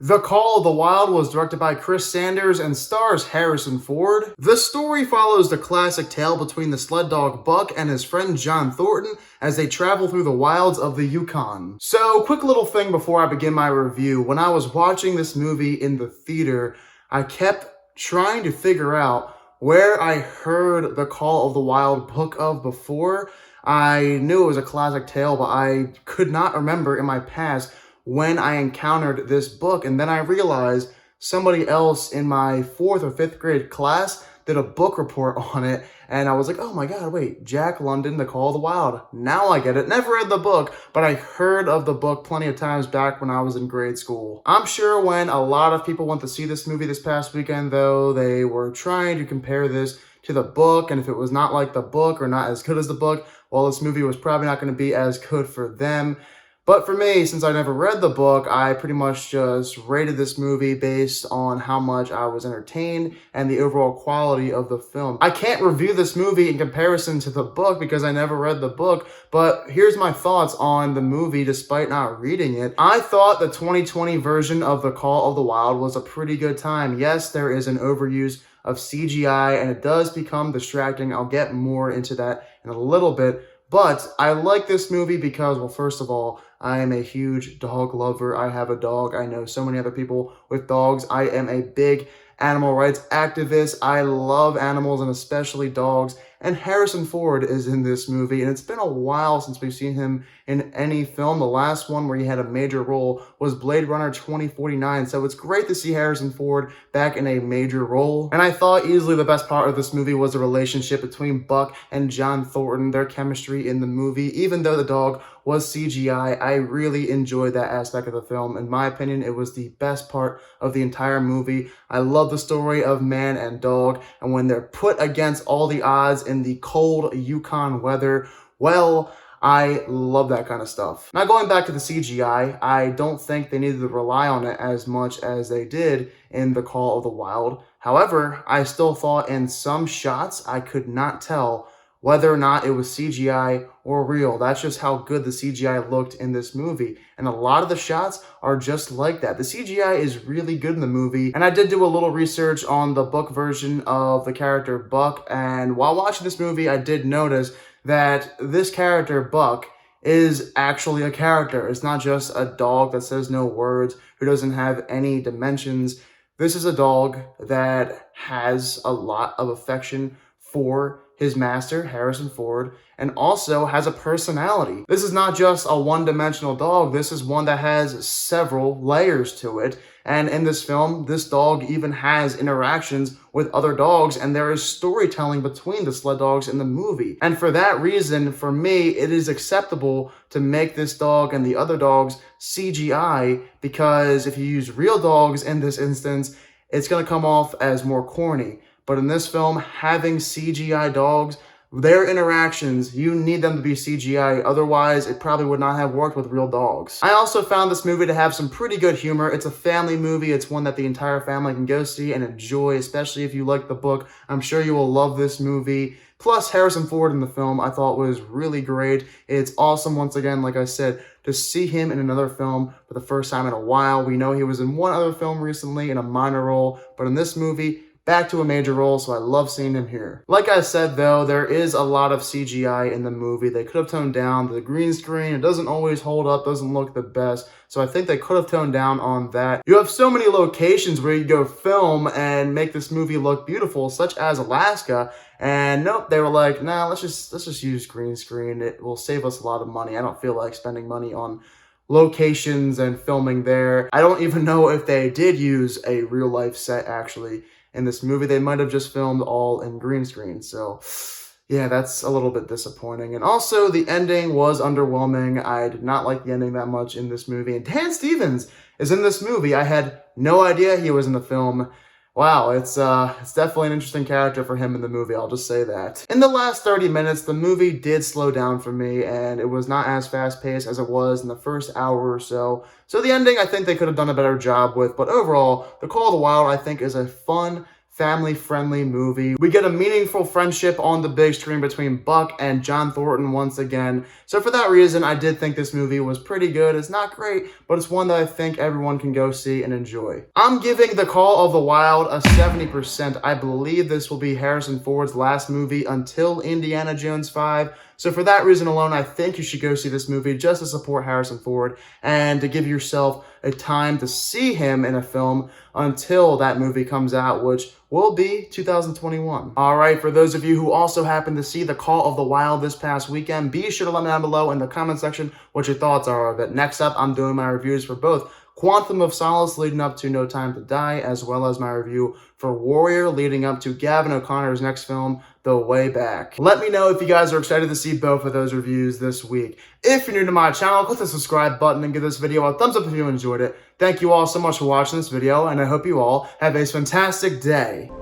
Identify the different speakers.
Speaker 1: The Call of the Wild was directed by Chris Sanders and stars Harrison Ford. The story follows the classic tale between the sled dog Buck and his friend John Thornton as they travel through the wilds of the Yukon. So, quick little thing before I begin my review. When I was watching this movie in the theater, I kept trying to figure out where I heard the Call of the Wild book of before. I knew it was a classic tale, but I could not remember in my past when I encountered this book. And then I realized somebody else in my 4th or 5th grade class did a book report on it. And I was like, oh my God, wait, Jack London, The Call of the Wild. Now I get it. Never read the book, but I heard of the book plenty of times back when I was in grade school. I'm sure when a lot of people went to see this movie this past weekend, though, they were trying to compare this to the book. And if it was not like the book or not as good as the book, well, this movie was probably not going to be as good for them. But for me, since I never read the book, I pretty much just rated this movie based on how much I was entertained and the overall quality of the film. I can't review this movie in comparison to the book because I never read the book, but here's my thoughts on the movie despite not reading it. I thought the 2020 version of The Call of the Wild was a pretty good time. Yes, there is an overuse of CGI and it does become distracting. I'll get more into that in a little bit. But I like this movie because, well, first of all, I am a huge dog lover. I have a dog. I know so many other people with dogs. I am a big animal rights activist. I love animals and especially dogs. And Harrison Ford is in this movie. And it's been a while since we've seen him in any film. The last one where he had a major role was Blade Runner 2049. So it's great to see Harrison Ford back in a major role. And I thought easily the best part of this movie was the relationship between Buck and John Thornton, their chemistry in the movie. Even though the dog was CGI, I really enjoyed that aspect of the film. In my opinion, it was the best part of the entire movie. I love the story of man and dog, and when they're put against all the odds in the cold Yukon weather, well, I love that kind of stuff. Now, going back to the CGI, I don't think they needed to rely on it as much as they did in The Call of the Wild. However, I still thought in some shots I could not tell whether or not it was CGI or real. That's just how good the CGI looked in this movie. And a lot of the shots are just like that. The CGI is really good in the movie. And I did do a little research on the book version of the character Buck. And while watching this movie, I did notice that this character, Buck, is actually a character. It's not just a dog that says no words, who doesn't have any dimensions. This is a dog that has a lot of affection for his master, Harrison Ford, and also has a personality. This is not just a one-dimensional dog. This is one that has several layers to it. And in this film, this dog even has interactions with other dogs, and there is storytelling between the sled dogs in the movie. And for that reason, for me, it is acceptable to make this dog and the other dogs CGI, because if you use real dogs in this instance, it's going to come off as more corny. But in this film, having CGI dogs, their interactions, you need them to be CGI. Otherwise, it probably would not have worked with real dogs. I also found this movie to have some pretty good humor. It's a family movie. It's one that the entire family can go see and enjoy, especially if you like the book. I'm sure you will love this movie. Plus, Harrison Ford in the film I thought was really great. It's awesome, once again, like I said, to see him in another film for the first time in a while. We know he was in one other film recently in a minor role, but in this movie, back to a major role, so I love seeing him here. Like I said, though, there is a lot of CGI in the movie. They could have toned down the green screen. It doesn't always hold up, doesn't look the best, so I think they could have toned down on that. You have so many locations where you go film and make this movie look beautiful, such as Alaska, and nope, they were like, nah, let's just use green screen. It will save us a lot of money. I don't feel like spending money on locations and filming there. I don't even know if they did use a real life set actually in this movie. They might have just filmed all in green screen. So yeah, that's a little bit disappointing. And also the ending was underwhelming. I did not like the ending that much in this movie. And Dan Stevens is in this movie. I had no idea he was in the film. Wow, it's definitely an interesting character for him in the movie, I'll just say that. In the last 30 minutes, the movie did slow down for me, and it was not as fast-paced as it was in the first hour or so. So the ending, I think they could have done a better job with, but overall, The Call of the Wild, I think, is a fun family-friendly movie. We get a meaningful friendship on the big screen between Buck and John Thornton once again. So for that reason, I did think this movie was pretty good. It's not great, but it's one that I think everyone can go see and enjoy. I'm giving The Call of the Wild a 70%. I believe this will be Harrison Ford's last movie until Indiana Jones 5. So for that reason alone, I think you should go see this movie just to support Harrison Ford and to give yourself a time to see him in a film until that movie comes out, which will be 2021. All right, for those of you who also happened to see The Call of the Wild this past weekend, be sure to let me know down below in the comment section what your thoughts are of it. Next up, I'm doing my reviews for both Quantum of Solace leading up to No Time to Die, as well as my review for Warrior leading up to Gavin O'Connor's next film, The Way Back. Let me know if you guys are excited to see both of those reviews this week. If you're new to my channel, click the subscribe button and give this video a thumbs up if you enjoyed it. Thank you all so much for watching this video, and I hope you all have a fantastic day.